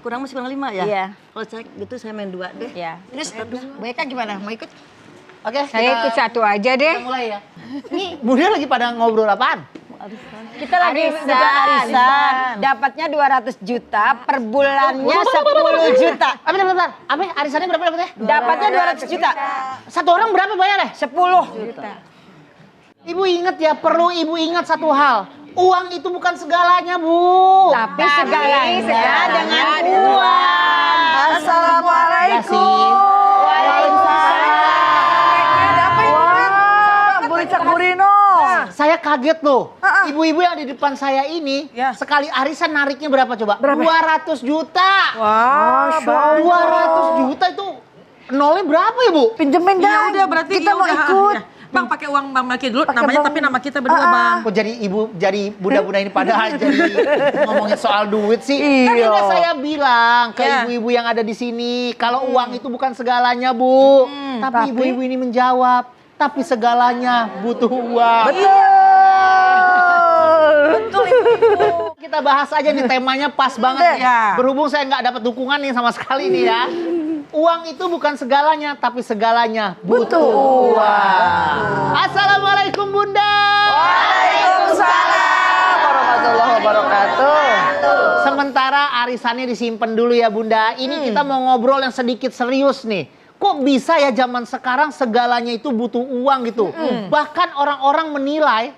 masih kurang 5 ya? Iya. Kalau saya gitu saya main 2 deh. Ya. Terus mereka gimana? Mau ikut? Oke, Saya ikut satu aja deh. kita mulai ya. Ini Bunda lagi pada ngobrol apaan? Kita lagi arisan. Dapatnya 200 juta, per bulannya 10 juta. Bentar. Apa? Arisannya berapa dapatnya? Dapatnya 200 juta. Satu orang berapa bayarnya? 10 juta. Ibu ingat ya, perlu ibu ingat satu hal. Uang itu bukan segalanya, Bu. Tapi segalanya dengan uang. Assalamualaikum. Saya kaget loh. Ibu-ibu yang di depan saya ini sekali arisan nariknya berapa coba? 200 juta. Wah, 200 juta itu nolnya berapa ya, Bu? pinjemin Ya udah berarti kita mau udah. ikut. Ya. Bang pakai uang Bang Melki dulu namanya tapi nama kita berdua Bang. Kok jadi ibu, jadi bunda-bunda ini padahal jadi ngomongin soal duit sih. Kan udah saya bilang ke ibu-ibu yang ada di sini, kalau uang itu bukan segalanya, Bu. Tapi ibu-ibu ini menjawab, tapi segalanya butuh uang. Betul Ibu. Kita bahas aja nih, temanya pas banget nih. Ya. Berhubung saya nggak dapat dukungan nih sama sekali nih ya. Uang itu bukan segalanya, tapi segalanya butuh uang. Assalamualaikum Bunda. Waalaikumsalam warahmatullahi wabarakatuh. Sementara arisannya disimpan dulu ya Bunda. Ini kita mau ngobrol yang sedikit serius nih. Kok bisa ya zaman sekarang segalanya itu butuh uang gitu. Bahkan orang-orang menilai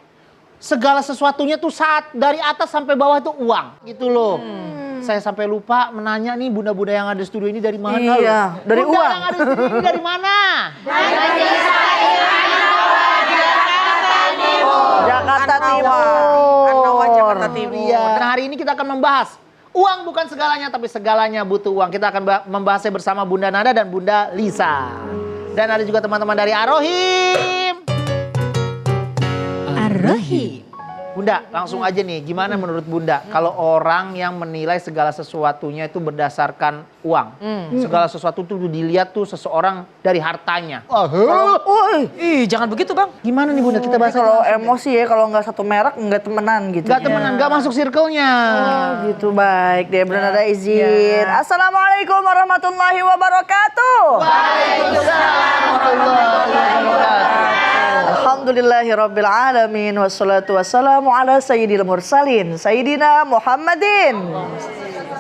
segala sesuatunya tuh saat dari atas sampai bawah itu uang gitu loh. Saya sampai lupa menanya nih bunda-bunda yang ada di studio ini dari mana loh. dari Bunda uang. yang ada di studio ini dari mana? Jakarta Anawa Jakarta Timur. Iya. Dan hari ini kita akan membahas uang bukan segalanya tapi segalanya butuh uang. Kita akan membahasnya bersama Bunda Nada dan Bunda Lisa. Dan ada juga teman-teman dari Arohim. Arohim. Bunda, langsung aja nih, gimana menurut Bunda kalau orang yang menilai segala sesuatunya itu berdasarkan uang? Segala sesuatu itu dilihat tuh seseorang dari hartanya. Ih, jangan begitu Bang. Gimana nih Bunda, kita bahas Kalau emosi ya, kalau nggak satu merek nggak temenan gitu. Gak temenan, gak masuk circle-nya. Oh, gitu baik deh, benar ada izin. Assalamualaikum warahmatullahi wabarakatuh. Waalaikumsalam warahmatullahi wabarakatuh. Alhamdulillahirabbil alamin wassalatu wassalamu ala sayyidil mursalin sayyidina Muhammadin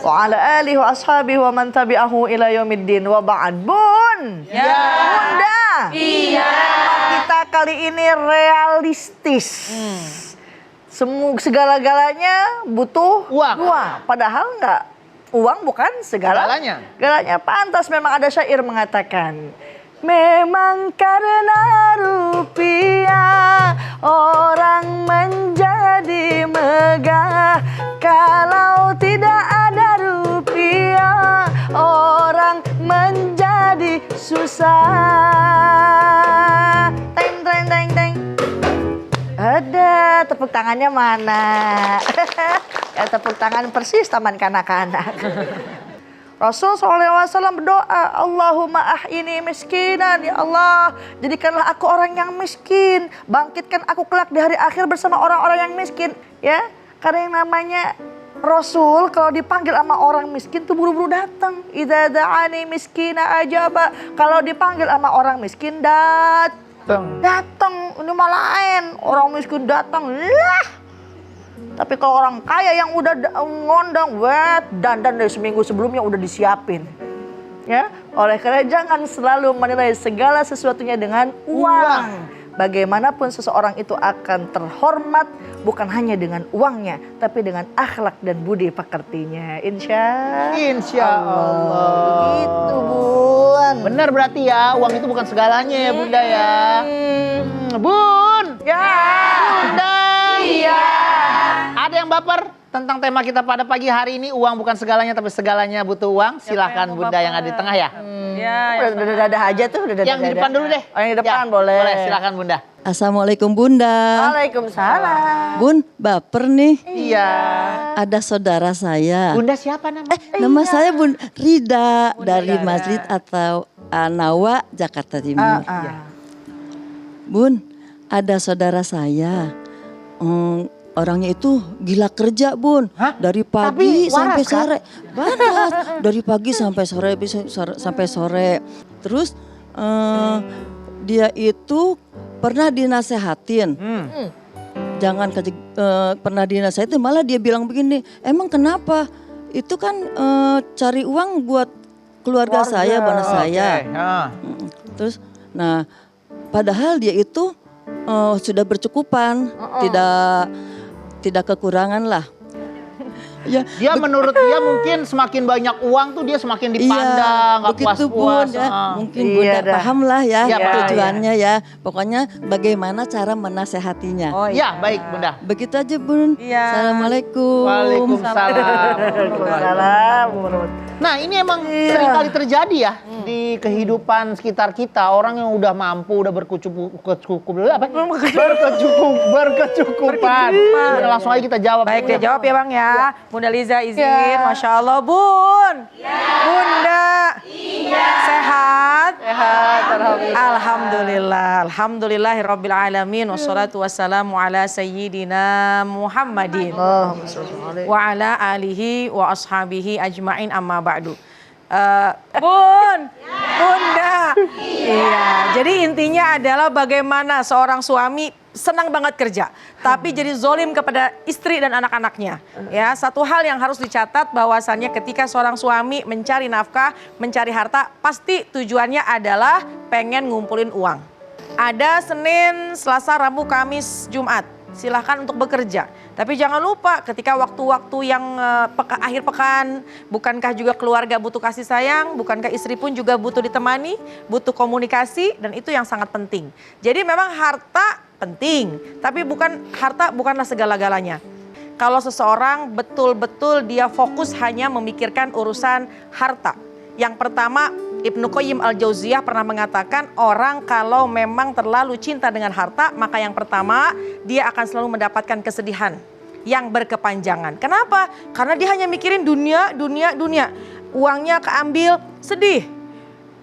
wa ala alihi wa ashabihi wa man tabi'ahu ila yaumiddin wa ba'd. Bun. Bunda. Iya. Kita kali ini realistis. Segala-galanya butuh Uang. Padahal enggak. Uang bukan Segalanya. segalanya. Pantas memang ada syair mengatakan, memang karena rupiah orang menjadi megah. Kalau tidak ada rupiah orang menjadi susah. Teng teng teng teng. Ada tepuk tangannya mana? Ya, tepuk tangan persis taman kanak-kanak. Rasul SAW berdoa, Allahumma ahini miskinan, ya Allah, jadikanlah aku orang yang miskin, bangkitkan aku kelak di hari akhir bersama orang-orang yang miskin, ya. Karena yang namanya Rasul kalau dipanggil sama orang miskin tuh buru-buru datang. Idza da'ani miskina ajaba. Kalau dipanggil sama orang miskin datang. Ini malah lain, orang miskin datang lah. Tapi kalau orang kaya yang udah ngondang, dandan dari seminggu sebelumnya udah disiapin. Ya, oleh karena jangan selalu menilai segala sesuatunya dengan uang. Bagaimanapun seseorang itu akan terhormat bukan hanya dengan uangnya, tapi dengan akhlak dan budi pekertinya. Insya Allah. Begitu, Bun. Benar berarti ya, uang itu bukan segalanya ya Bunda ya. Bun. Ya. Bunda. Iya. Ada yang baper tentang tema kita pada pagi hari ini, uang bukan segalanya tapi segalanya butuh uang. Silahkan Bunda yang ada di tengah ya. Udah dadah aja tuh. Yang di depan dulu deh. Oh, yang di depan Ya, boleh. Boleh, silakan Bunda. Assalamualaikum Bunda. Waalaikumsalam. Bun, baper nih. Iya. Ada saudara saya. Bunda siapa namanya? Nama saya Bun Rida dari Masjid atau Anawa, Jakarta Timur. Bun, ada saudara saya. orangnya itu gila kerja, Bun. Hah? Dari Tapi pagi sampai waras, kan? sore. Waras. Dari pagi sampai sore, sampai sore. Terus dia itu pernah dinasehatin. Jangan pernah dinasehatin, malah dia bilang begini, emang kenapa? Itu kan cari uang buat keluarga saya, bana saya. Terus, nah, padahal dia itu sudah bercukupan, tidak kekurangan lah. Ya, Dia menurut dia mungkin semakin banyak uang tuh dia semakin dipandang, nggak begitu, puas-puas. Bun, ya. Mungkin Iya Bunda dah. paham lah ya, Iya, paham. tujuannya ya. Pokoknya bagaimana cara menasehatinya. Oh Ya, baik Bunda. Begitu aja, Bun. Iya. Assalamualaikum. Waalaikumsalam. Waalaikumsalam warahmatullahi. Nah, ini emang seringkali terjadi ya di kehidupan sekitar kita. Orang yang udah mampu, udah berkecukupan. Udah langsung aja kita jawab. Baik, dia jawab ya Bang ya. Bunda Liza izin, Masya Allah. Bun, Bunda, sehat? Sehat, Alhamdulillah. Alhamdulillahirabbil alamin wassalatu wassalamu ala sayyidina Muhammadin wa ala alihi wa ashabihi ajmain amma ba'du. Bun, Bunda. Iya, jadi intinya adalah bagaimana seorang suami senang banget kerja, tapi jadi zolim kepada istri dan anak-anaknya. Ya, satu hal yang harus dicatat bahwasannya ketika seorang suami mencari nafkah, mencari harta, pasti tujuannya adalah pengen ngumpulin uang. Ada Senin, Selasa, Rabu, Kamis, Jumat. Silahkan untuk bekerja. Tapi jangan lupa ketika waktu-waktu yang akhir pekan, bukankah juga keluarga butuh kasih sayang, bukankah istri pun juga butuh ditemani, butuh komunikasi, dan itu yang sangat penting. Jadi memang harta penting, tapi harta bukanlah segala-galanya. Kalau seseorang betul-betul dia fokus hanya memikirkan urusan harta. Yang pertama, Ibnu Qayyim Al-Jauziyah pernah mengatakan orang kalau memang terlalu cinta dengan harta, maka yang pertama dia akan selalu mendapatkan kesedihan yang berkepanjangan. Kenapa? Karena dia hanya mikirin dunia. Uangnya keambil, sedih.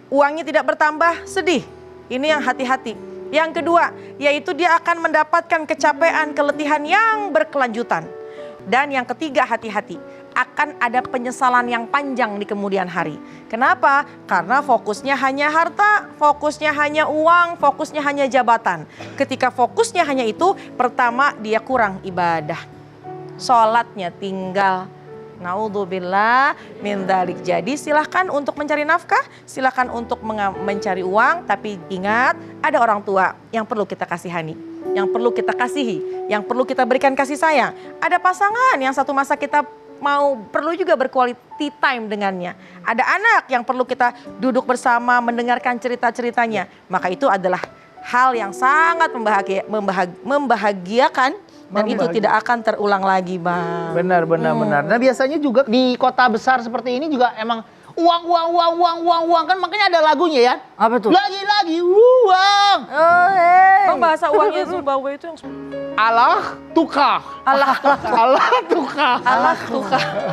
Uangnya tidak bertambah, sedih. Ini yang hati-hati. Yang kedua, yaitu dia akan mendapatkan kecapean, keletihan yang berkelanjutan. Dan yang ketiga, hati-hati. Akan ada penyesalan yang panjang di kemudian hari. Kenapa? Karena fokusnya hanya harta, fokusnya hanya uang, fokusnya hanya jabatan. Ketika fokusnya hanya itu, pertama dia kurang ibadah. Sholatnya tinggal. Naudzubillah min dzalik. Jadi silahkan untuk mencari nafkah, silahkan untuk mencari uang, tapi ingat ada orang tua yang perlu kita kasihani, yang perlu kita kasihi, yang perlu kita berikan kasih sayang. Ada pasangan yang satu masa kita perlu juga berquality time dengannya. Ada anak yang perlu kita duduk bersama mendengarkan cerita-ceritanya. Maka itu adalah hal yang sangat membahagiakan dan itu tidak akan terulang lagi, Bang. Benar. Nah, biasanya juga di kota besar seperti ini juga emang uang kan, makanya ada lagunya ya. Apa tuh? Lagi-lagi uang. Bang, bahasa uangnya Zimbabwe itu yang Allah tukah.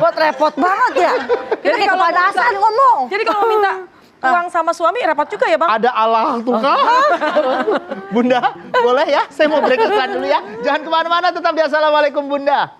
Buat repot banget ya. Jadi kalau kepanasan ngomong. Jadi kalau minta uang sama suami repot juga ya, Bang? Ada Allah tukah. Bunda, boleh ya? Saya mau break iklan dulu ya. Jangan kemana-mana, tetap di Assalamualaikum Bunda.